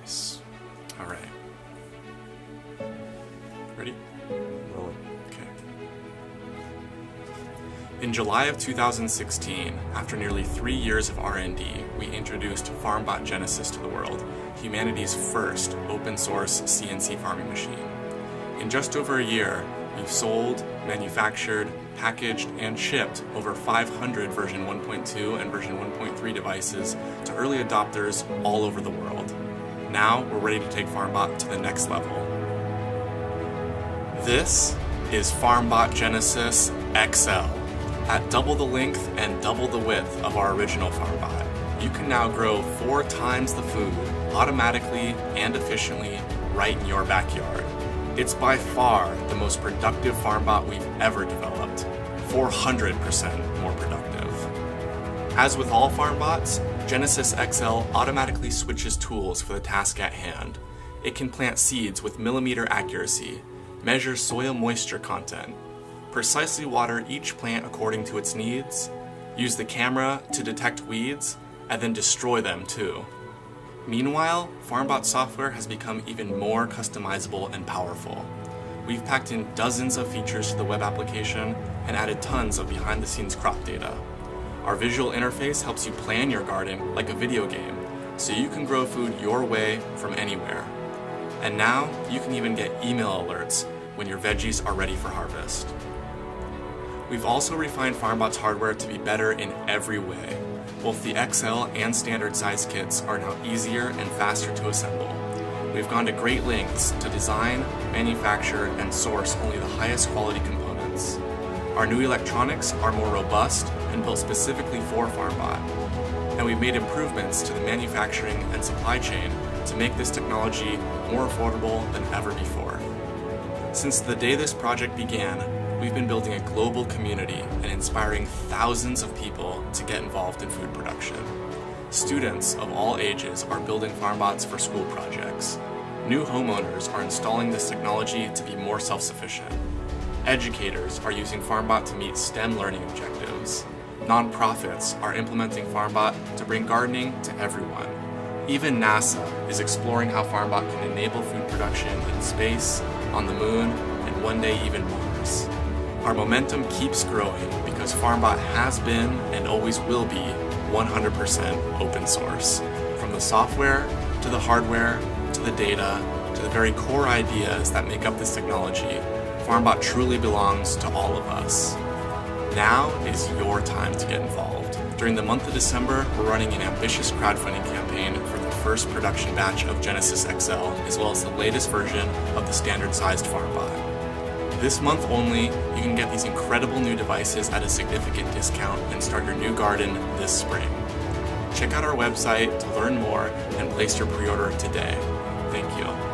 Nice. All right. Ready? Rolling. Okay. In July of 2016, after nearly 3 years of R&D, we introduced FarmBot Genesis to the world, humanity's first open-source CNC farming machine. In just over a year, we've sold, manufactured, packaged, and shipped over 500 version 1.2 and version 1.3 devices to early adopters all over the world. Now we're ready to take FarmBot to the next level. This is FarmBot Genesis XL. At double the length and double the width of our original FarmBot, you can now grow 4 times the food automatically and efficiently right in your backyard. It's by far the most productive FarmBot we've ever developed, 400% more productive. As with all FarmBots, Genesis XL automatically switches tools for the task at hand. It can plant seeds with millimeter accuracy, measure soil moisture content, precisely water each plant according to its needs, use the camera to detect weeds, and then destroy them too. Meanwhile, FarmBot software has become even more customizable and powerful. We've packed in dozens of features to the web application and added tons of behind-the-scenes crop data. Our visual interface helps you plan your garden like a video game, so you can grow food your way from anywhere. And now, you can even get email alerts when your veggies are ready for harvest. We've also refined FarmBot's hardware to be better in every way. Both the XL and standard size kits are now easier and faster to assemble. We've gone to great lengths to design, manufacture, and source only the highest quality components. Our new electronics are more robust and built specifically for FarmBot. And we've made improvements to the manufacturing and supply chain to make this technology more affordable than ever before. Since the day this project began, we've been building a global community and inspiring thousands of people to get involved in food production. Students of all ages are building FarmBots for school projects. New homeowners are installing this technology to be more self-sufficient. Educators are using FarmBot to meet STEM learning objectives. Nonprofits are implementing FarmBot to bring gardening to everyone. Even NASA is exploring how FarmBot can enable food production in space, on the moon, and one day even Mars. Our momentum keeps growing because FarmBot has been and always will be 100% open source. From the software, to the hardware, to the data, to the very core ideas that make up this technology, FarmBot truly belongs to all of us. Now is your time to get involved. During the month of December, we're running an ambitious crowdfunding campaign for the first production batch of Genesis XL, as well as the latest version of the standard-sized FarmBot. This month only, you can get these incredible new devices at a significant discount and start your new garden this spring. Check out our website to learn more and place your pre-order today. Thank you.